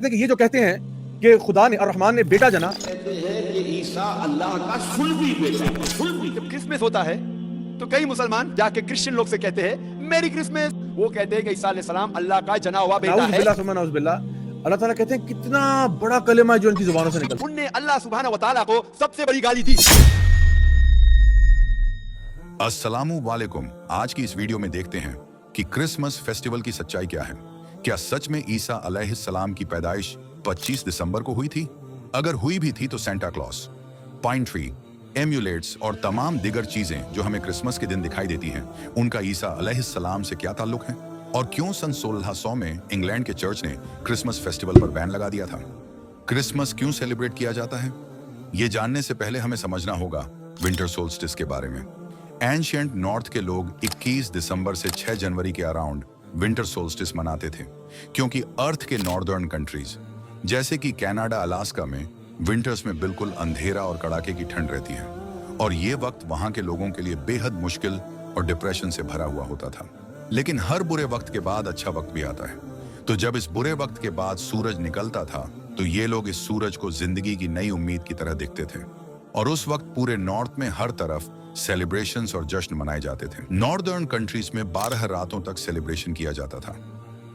देखिए ये जो कहते हैं कि खुदा ने और रहमान ने बेटा जना, कहते हैं कि ईसा अल्लाह का सुलभी बेटा है। सुलभी जब क्रिसमस होता है तो कई मुसलमान जाके क्रिश्चियन लोग से कहते हैं मेरी क्रिसमस। वो कहते हैं कि ईसा अलैहिस्सलाम अल्लाह का जना हुआ बेटा है। नाउज़ुबिल्लाह सुम्मा नाउज़ुबिल्लाह। अल्लाह ताला कहते हैं कितना बड़ा कलेमा है जो उनकी जुबानों से निकलता है। उनने अल्लाह सुब्हानहू व तआला को सबसे बड़ी गाली दी। अस्सलामु वालेकुम। आज की इस वीडियो में देखते हैं कि क्रिसमस फेस्टिवल की सच्चाई क्या है। क्या सच में ईसा अलैहिस्सलाम की पैदाइश 25 दिसंबर को हुई थी? अगर हुई भी थी तो Santa Claus, pine tree, amulets और तमाम दिगर चीजें जो हमें क्रिसमस के दिन दिखाई देती हैं, उनका ईसा अलैहिस्सलाम से क्या ताल्लुक है? और क्यों सन 1600 में इंग्लैंड के चर्च ने क्रिसमस फेस्टिवल पर बैन लगा दिया था? क्रिसमस क्यों सेलिब्रेट किया जाता है? ये जानने से पहले हमें समझना होगा विंटर सोल्स्टिस के बारे में। एंशिएंट नॉर्थ के लोग 21 दिसंबर से 6 जनवरी के अराउंड विंटर सोल्स्टिस मनाते थे, क्योंकि अर्थ के नॉर्दर्न कंट्रीज जैसे कि कनाडा, अलास्का में विंटर्स में बिल्कुल अंधेरा और कड़ाके की ठंड रहती है, और ये वक्त वहां के लोगों के लिए बेहद मुश्किल और डिप्रेशन से भरा हुआ होता था। लेकिन हर बुरे वक्त के बाद अच्छा वक्त भी आता है। तो जब इस बुरे वक्त के बाद सूरज निकलता था तो ये लोग इस सूरज को जिंदगी की नई उम्मीद की तरह देखते थे, और उस वक्त पूरे नॉर्थ में हर तरफ सेलिब्रेशंस और जश्न मनाए जाते थे। नॉर्दर्न कंट्रीज में 12 रातों तक सेलिब्रेशन किया जाता था,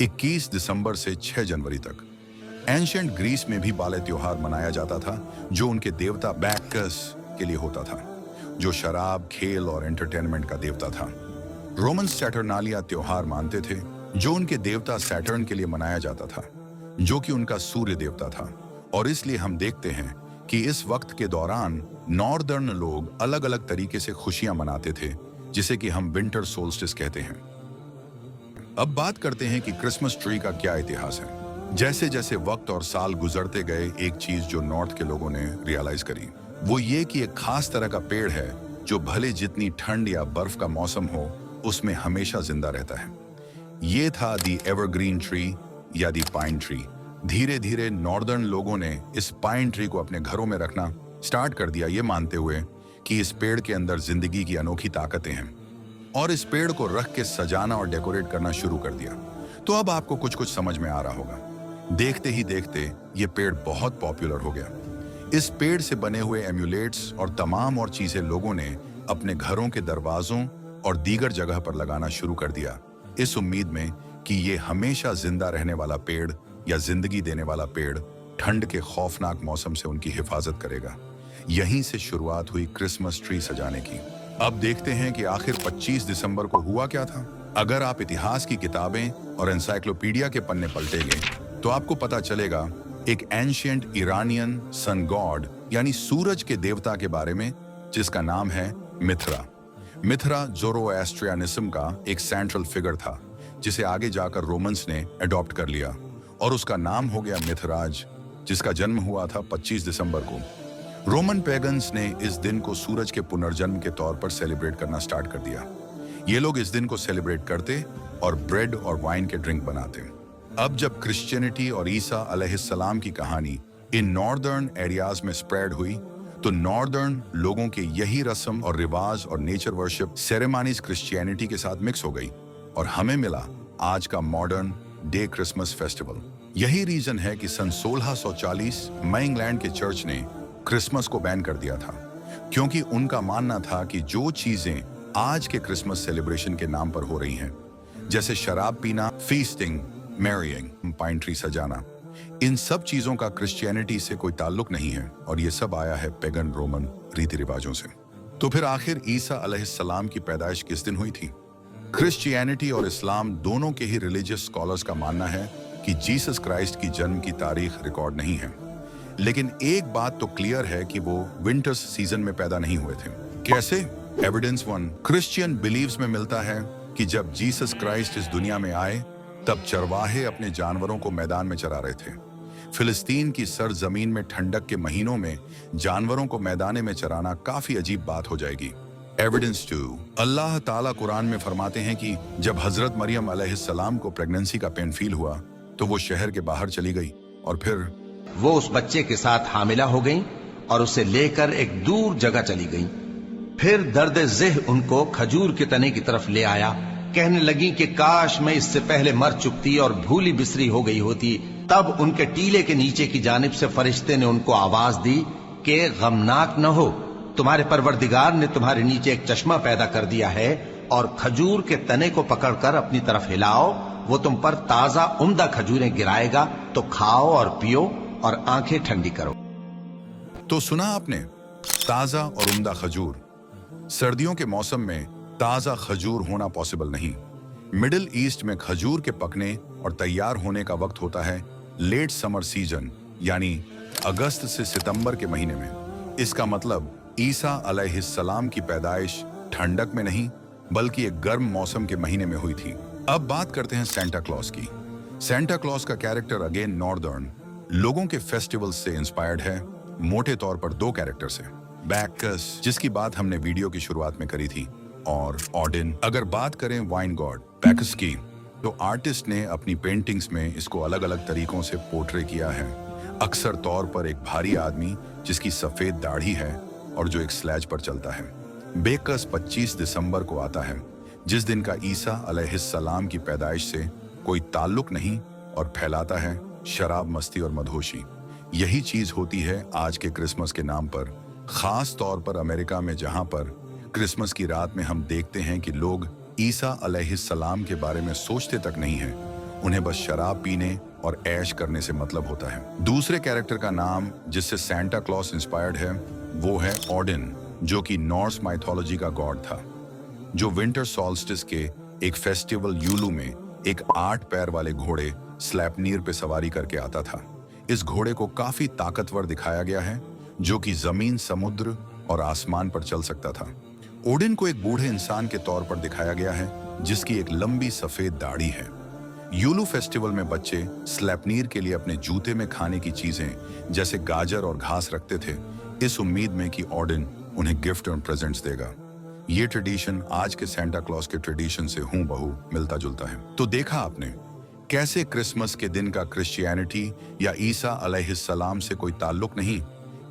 21 दिसंबर से 6 जनवरी तक। एंशिएंट ग्रीस में भी बाले त्योहार मनाया जाता था, जो उनके देवता बैकस के लिए होता था, जो शराब, खेल और एंटरटेनमेंट का देवता था। रोमन सैटर्नालिया त्योहार मानते थे, जो उनके देवता सैटर्न के लिए मनाया जाता था, जो कि उनका सूर्य देवता था। और इसलिए हम देखते हैं कि इस वक्त के दौरान नॉर्दर्न लोग अलग अलग तरीके से खुशियां मनाते थे, जिसे कि हम विंटर सोल्स्टिस कहते हैं। अब बात करते हैं कि क्रिसमस ट्री का क्या इतिहास है। जैसे जैसे वक्त और साल गुजरते गए, एक चीज जो नॉर्थ के लोगों ने रियलाइज करी, वो ये कि एक खास तरह का पेड़ है जो भले जितनी ठंड या बर्फ का मौसम हो, उसमें हमेशा जिंदा रहता है। ये था दी एवरग्रीन ट्री या दी पाइन ट्री। धीरे धीरे नॉर्दर्न लोगों ने इस पाइन ट्री को अपने घरों में रखना स्टार्ट कर दिया, ये मानते हुए कि इस पेड़ के अंदर जिंदगी की अनोखी ताकतें हैं, और इस पेड़ को रख के सजाना और डेकोरेट करना शुरू कर दिया। तो अब आपको कुछ कुछ समझ में आ रहा होगा। देखते ही देखते ये पेड़ बहुत पॉपुलर हो गया। इस पेड़ से बने हुए एम्यूलेट्स और तमाम और चीजें लोगों ने अपने घरों के दरवाजों और दीगर जगह पर लगाना शुरू कर दिया, इस उम्मीद में कि ये हमेशा जिंदा रहने वाला पेड़ या जिंदगी देने वाला पेड़ ठंड के खौफनाक मौसम से उनकी हिफाजत करेगा। यहीं से शुरुआत हुई क्रिसमस ट्री सजाने की। अब देखते हैं कि आखिर 25 दिसंबर को हुआ क्या था। अगर आप इतिहास की किताबें और एनसाइक्लोपीडिया के पन्ने पलटेंगे तो आपको पता चलेगा एक एंशिएंट इरानियन सन गॉड यानी सूरज के देवता के बारे में, जिसका नाम है मिथरा। मिथरा ज़ोरोएस्ट्रियनिज्म का एक सेंट्रल फिगर था, जिसे आगे जाकर रोमन्स ने अडॉप्ट कर लिया, और उसका नाम हो गया मिथराज, जिसका जन्म हुआ था 25 दिसंबर को। रोमन पैगन्स ने इस दिन को सूरज के पुनर्जन्म के तौर पर सेलिब्रेट करना स्टार्ट कर दिया। ये लोग इस दिन को सेलिब्रेट करते और ब्रेड और वाइन के ड्रिंक बनाते। अब जब क्रिश्चियनिटी और ईसा अलैहिस्सलाम की कहानी इन नॉर्दर्न एरियाज में स्प्रेड हुई, तो नॉर्दर्न लोगों के यही रस्म और रिवाज और नेचर वर्शिप सेरेमनीज क्रिश्चियनिटी के साथ मिक्स हो गई, और हमें मिला आज का मॉडर्न डे क्रिसमस फेस्टिवल। यही रीजन है कि सन 1640 में इंग्लैंड के चर्च ने क्रिसमस को बैन कर दिया था, क्योंकि उनका मानना था कि जो चीजें आज के क्रिसमस सेलिब्रेशन के नाम पर हो रही हैं, जैसे शराब पीना, फीस्टिंग, मैरिइंग, पाइन ट्री सजाना, इन सब चीजों का क्रिश्चियनिटी से कोई ताल्लुक नहीं है, और ये सब आया है पेगन रोमन रीति रिवाजों से। तो फिर आखिर ईसा अलैहिस्सलाम की पैदाइश किस दिन हुई थी? क्रिश्चियनिटी और इस्लाम दोनों के ही रिलीजियस स्कॉलर्स का मानना है कि जीसस क्राइस्ट की जन्म की तारीख रिकॉर्ड नहीं है, लेकिन एक बात तो क्लियर है कि वो विंटर्स सीजन में पैदा नहीं हुए थे। कैसे? एविडेंस 1 क्रिश्चियन बिलीव्स में मिलता है कि जब जीसस क्राइस्ट इस दुनिया में आए, तब चरवाहे अपने जानवरों को मैदान में चरा रहे थे। फिलिस्तीन की सरजमीन में ठंडक के महीनों में जानवरों को मैदान में चराना काफी अजीब बात हो जाएगी। एविडेंस 2 अल्लाह ताला कुरान में फरमाते हैं कि जब हजरत मरियम अलैहिस्सलाम को प्रेगनेंसी का पेन फील हुआ, तो वो शहर के बाहर चली गई, और फिर वो उस बच्चे के साथ हामिला हो गई और उसे लेकर एक दूर जगह चली गई। फिर दर्द ज़ेह उनको खजूर के तने की तरफ ले आया। कहने लगी कि काश मैं इससे पहले मर चुकती और भूली बिसरी हो गई होती, तब उनके टीले के नीचे की जानिब से फरिश्ते ने उनको आवाज दी कि गमनाक न हो, तुम्हारे परवरदिगार ने तुम्हारे नीचे एक चश्मा पैदा कर दिया है और खजूर के तने को पकड़कर अपनी तरफ हिलाओ, वो तुम पर ताजा उम्दा खजूरें गिराएगा, तो खाओ और पियो और आंखें ठंडी करो। तो सुना आपने, ताजा और उम्दा खजूर। सर्दियों के मौसम में ताजा खजूर होना पॉसिबल नहीं। मिडिल ईस्ट में खजूर के पकने और तैयार होने का वक्त होता है लेट समर सीजन, यानी अगस्त से सितंबर के महीने में। इसका मतलब ईसा अलैहिस्सलाम की पैदाइश ठंडक में नहीं बल्कि एक गर्म मौसम के महीने में हुई थी। अब बात करते हैं सेंटा क्लॉज की। सेंटा क्लॉज का कैरेक्टर अगेन नॉर्दर्न लोगों के फेस्टिवल से इंस्पायर्ड है, मोटे तौर पर दो कैरेक्टर से, बैकस जिसकी बात हमने वीडियो की शुरुआत में करी थी, और ऑडिन। अगर बात करें वाइन गॉड बैकस की, तो आर्टिस्ट ने अपनी पेंटिंग्स में इसको अलग अलग तरीकों से पोर्ट्रे किया है। अक्सर तौर पर एक भारी आदमी जिसकी सफेद दाढ़ी है और जो एक स्लेज पर चलता है। बेकस 25 दिसंबर को आता है, जिस दिन का ईसा अलैहिस्सलाम की पैदाइश से कोई ताल्लुक नहीं, और फैलाता है शराब, मस्ती और मदहोशी। यही चीज होती है आज के क्रिसमस के नाम पर, खास तौर पर अमेरिका में, जहां पर क्रिसमस की रात में हम देखते हैं कि लोग ईसा अलैहिस्सलाम के बारे में सोचते तक नहीं हैं। उन्हें बस शराब पीने और ऐश करने से मतलब होता है। दूसरे कैरेक्टर का नाम जिससे सेंटा क्लॉज इंस्पायर्ड है वो है ऑडिन, जो कि नॉर्स माइथोलॉजी का गॉड था, जो विंटर सॉल्स्टिस के एक फेस्टिवल यूलू में एक 8 पैर वाले घोड़े स्लैपनीर पे सवारी करके आता था। इस घोड़े को काफी ताकतवर दिखाया गया है, जो कि जमीन, समुद्र और आसमान पर चल सकता था। ओडिन को एक बूढ़े इंसान के तौर पर दिखाया गया है, जिसकी एक लंबी सफेद दाढ़ी है। यूलू फेस्टिवल में बच्चे स्लैपनीर के लिए अपने जूते में खाने की चीजें जैसे गाजर और घास रखते थे, इस उम्मीद में कि ऑडिन उन्हें गिफ्ट और प्रेजेंट्स देगा। ये ट्रेडिशन आज के सेंटा क्लॉज के ट्रेडिशन से हूबहू मिलता जुलता है। तो देखा आपने कैसे क्रिसमस के दिन का क्रिश्चियनिटी या ईसा अलैहिस्सलाम से कोई ताल्लुक नहीं,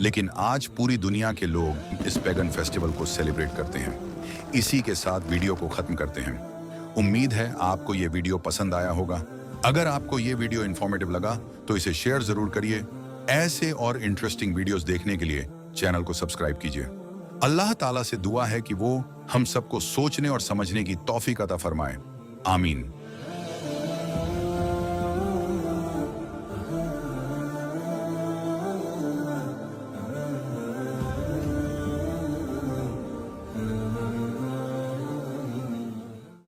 लेकिन आज पूरी दुनिया के लोग इस पैगन फेस्टिवल को सेलिब्रेट करते हैं। इसी के साथ वीडियो को खत्म करते हैं। उम्मीद है आपको ये वीडियो पसंद आया होगा। अगर आपको ये वीडियो इंफॉर्मेटिव लगा तो इसे शेयर जरूर करिए। ऐसे और इंटरेस्टिंग वीडियोस देखने के लिए चैनल को सब्सक्राइब कीजिए। अल्लाह ताला से दुआ है कि वो हम सबको सोचने और समझने की तौफीक अता फरमाए। आमीन।